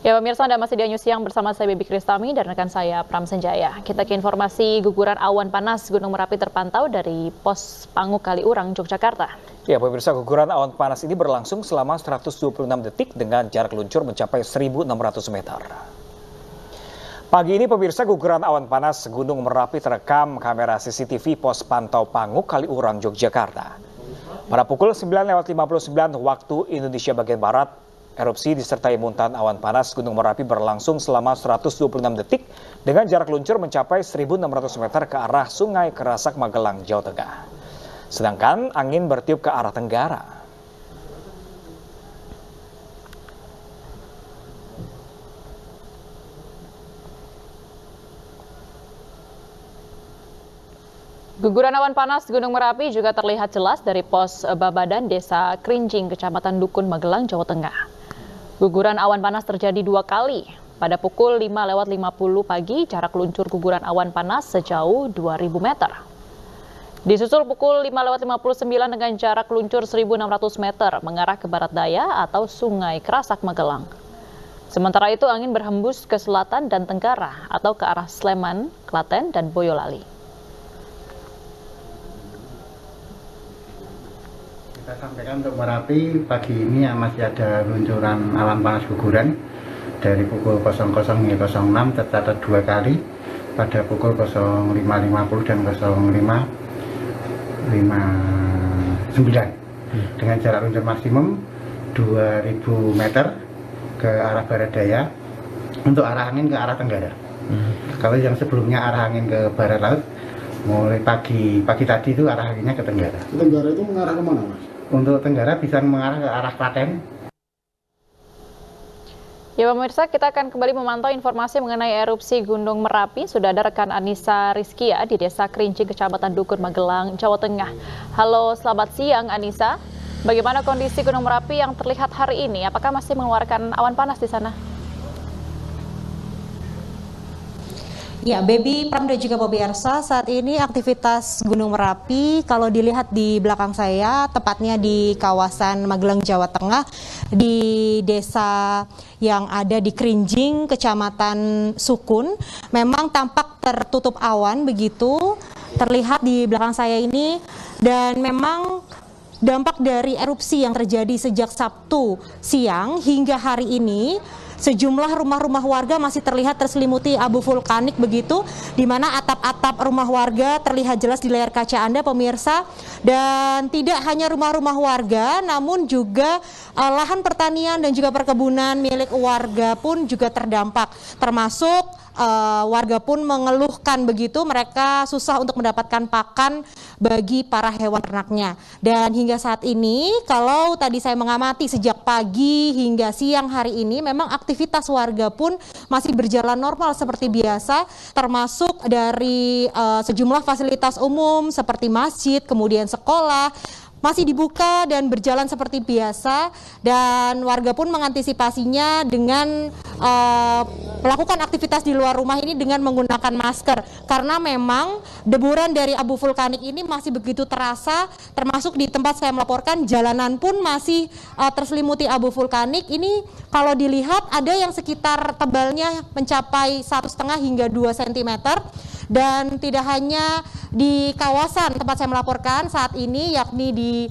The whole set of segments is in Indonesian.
Ya pemirsa, Anda masih di News Siang bersama saya Bibi Kristami dan rekan saya Pram Senjaya. Kita ke informasi guguran awan panas Gunung Merapi terpantau dari Pos Panguk Kaliurang, Yogyakarta. Ya pemirsa, guguran awan panas ini berlangsung selama 126 detik dengan jarak luncur mencapai 1.600 meter. Pagi ini pemirsa, guguran awan panas Gunung Merapi terekam kamera CCTV Pos Pantau Panguk Kaliurang, Yogyakarta. Pada pukul 9:59 waktu Indonesia bagian Barat, erupsi disertai muntahan awan panas Gunung Merapi berlangsung selama 126 detik dengan jarak luncur mencapai 1.600 meter ke arah Sungai Kerasak, Magelang, Jawa Tengah. Sedangkan angin bertiup ke arah tenggara. Guguran awan panas Gunung Merapi juga terlihat jelas dari pos Babadan Desa Krinjing, Kecamatan Dukun, Magelang, Jawa Tengah. Guguran awan panas terjadi 2 kali. Pada pukul 5:50 pagi, jarak luncur guguran awan panas sejauh 2.000 meter. Disusul pukul 5:59 dengan jarak luncur 1.600 meter mengarah ke barat daya atau Sungai Kerasak, Magelang. Sementara itu angin berhembus ke selatan dan tenggara atau ke arah Sleman, Klaten, dan Boyolali. Kita sampaikan untuk Merapi pagi ini masih ada luncuran awan panas guguran dari pukul 00 hingga 06 tercatat 2 kali pada pukul 05.50 dan 05.59 dengan jarak luncur maksimum 2.000 meter ke arah barat daya untuk arah angin ke arah tenggara. Kalau yang sebelumnya arah angin ke barat laut, mulai pagi tadi itu arah anginnya ke tenggara. Tenggara itu mengarah kemana, Mas? Untuk tenggara bisa mengarah ke arah Klaten. Ya pemirsa, kita akan kembali memantau informasi mengenai erupsi Gunung Merapi. Sudah ada rekan Anissa Rizkia di Desa Krinjing, Kecamatan Dukun, Magelang, Jawa Tengah. Halo, selamat siang Anissa. Bagaimana kondisi Gunung Merapi yang terlihat hari ini? Apakah masih mengeluarkan awan panas di sana? Ya, Baby, Pram dan juga pemirsa, saat ini aktivitas Gunung Merapi kalau dilihat di belakang saya, tepatnya di kawasan Magelang, Jawa Tengah, di desa yang ada di Krinjing, Kecamatan Sukun, memang tampak tertutup awan begitu, terlihat di belakang saya ini, dan memang dampak dari erupsi yang terjadi sejak Sabtu siang hingga hari ini, sejumlah rumah-rumah warga masih terlihat terselimuti abu vulkanik begitu, di mana atap-atap rumah warga terlihat jelas di layar kaca Anda pemirsa. Dan tidak hanya rumah-rumah warga, namun juga lahan pertanian dan juga perkebunan milik warga pun juga terdampak, termasuk warga pun mengeluhkan begitu mereka susah untuk mendapatkan pakan bagi para hewan ternaknya. Dan hingga saat ini kalau tadi saya mengamati sejak pagi hingga siang hari ini memang aktivitas warga pun masih berjalan normal seperti biasa, termasuk dari sejumlah fasilitas umum seperti masjid, kemudian sekolah masih dibuka dan berjalan seperti biasa, dan warga pun mengantisipasinya dengan melakukan aktivitas di luar rumah ini dengan menggunakan masker, karena memang deburan dari abu vulkanik ini masih begitu terasa, termasuk di tempat saya melaporkan jalanan pun masih terselimuti abu vulkanik. Ini kalau dilihat ada yang sekitar tebalnya mencapai 1,5 hingga 2 cm. Dan tidak hanya di kawasan tempat saya melaporkan saat ini, yakni di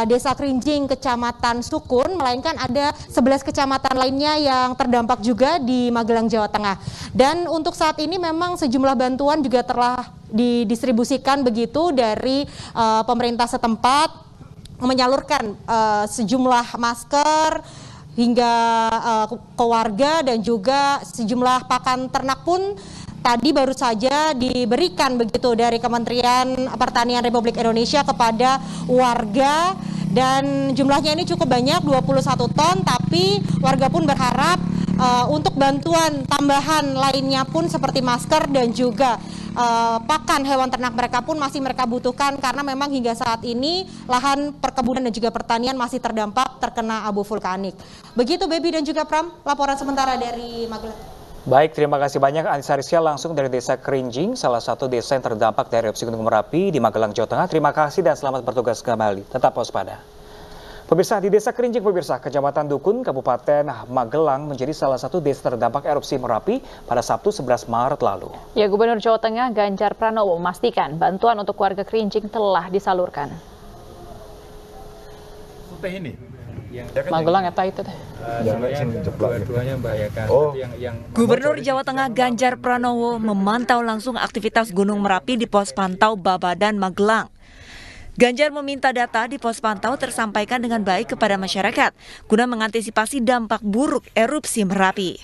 Desa Krinjing, Kecamatan Sukun, melainkan ada 11 kecamatan lainnya yang terdampak juga di Magelang, Jawa Tengah. Dan untuk saat ini memang sejumlah bantuan juga telah didistribusikan begitu dari pemerintah setempat, menyalurkan sejumlah masker hingga ke warga, dan juga sejumlah pakan ternak pun tadi baru saja diberikan begitu dari Kementerian Pertanian Republik Indonesia kepada warga, dan jumlahnya ini cukup banyak, 21 ton, tapi warga pun berharap untuk bantuan tambahan lainnya pun seperti masker dan juga pakan hewan ternak mereka pun masih mereka butuhkan, karena memang hingga saat ini lahan perkebunan dan juga pertanian masih terdampak terkena abu vulkanik. Begitu Baby dan juga Pram, laporan sementara dari Magelang. Baik, terima kasih banyak Anissa Rizkia langsung dari Desa Krinjing, salah satu desa yang terdampak dari erupsi Gunung Merapi di Magelang, Jawa Tengah. Terima kasih dan selamat bertugas kembali. Tetap waspada. Pemirsa, di Desa Kerinjing, pemirsa, Kecamatan Dukun, Kabupaten Magelang menjadi salah satu desa terdampak erupsi Merapi pada Sabtu 11 Maret lalu. Ya, Gubernur Jawa Tengah Ganjar Pranowo memastikan bantuan untuk warga Kerinjing telah disalurkan. Magelang eta itu teh. Dua-duanya membahayakan. Gubernur Jawa Tengah Ganjar Pranowo memantau langsung aktivitas Gunung Merapi di pos pantau Babadan, Magelang. Ganjar meminta data di pos pantau tersampaikan dengan baik kepada masyarakat guna mengantisipasi dampak buruk erupsi Merapi.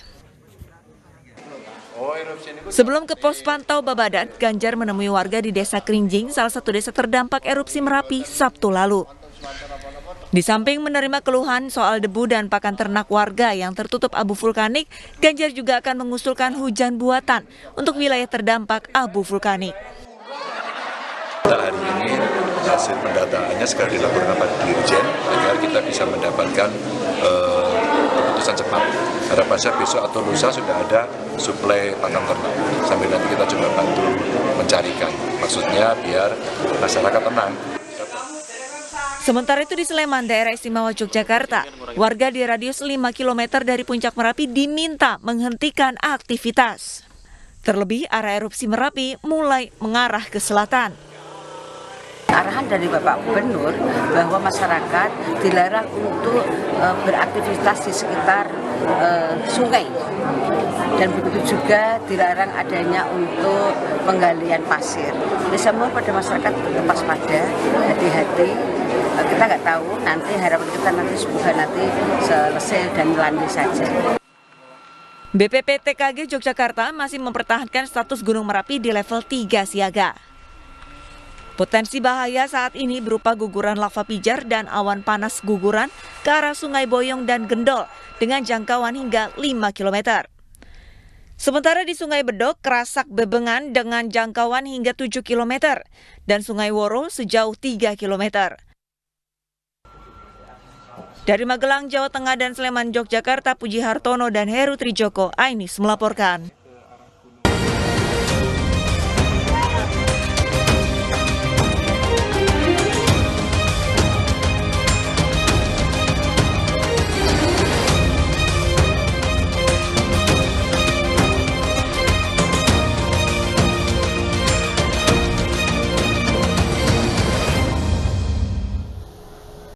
Sebelum ke pos pantau Babadan, Ganjar menemui warga di Desa Kerinjing, salah satu desa terdampak erupsi Merapi, Sabtu lalu. Di samping menerima keluhan soal debu dan pakan ternak warga yang tertutup abu vulkanik, Ganjar juga akan mengusulkan hujan buatan untuk wilayah terdampak abu vulkanik. Hari ini hasil pendataannya segera dilaporkan pada Dirjen agar kita bisa mendapatkan keputusan cepat. Harapan saya besok atau lusa sudah ada suplai pakan ternak. Sambil nanti kita coba bantu mencarikan. Maksudnya biar masyarakat tenang. Sementara itu di Sleman, daerah istimewa Yogyakarta, warga di radius 5 km dari puncak Merapi diminta menghentikan aktivitas. Terlebih arah erupsi Merapi mulai mengarah ke selatan. Arahan dari Bapak Gubernur bahwa masyarakat dilarang untuk beraktivitas di sekitar sungai, dan begitu juga dilarang adanya untuk penggalian pasir. Jadi semua pada masyarakat tetap waspada, hati-hati. Kita nggak tahu, nanti harapan kita nanti semoga nanti selesai dan landai saja. BPPTKG Yogyakarta masih mempertahankan status Gunung Merapi di level 3 siaga. Potensi bahaya saat ini berupa guguran lava pijar dan awan panas guguran ke arah Sungai Boyong dan Gendol dengan jangkauan hingga 5 km. Sementara di Sungai Bedok, Kerasak Bebengan dengan jangkauan hingga 7 km dan Sungai Woro sejauh 3 km. Dari Magelang, Jawa Tengah dan Sleman, Yogyakarta, Puji Hartono dan Heru Trijoko, Ainis melaporkan.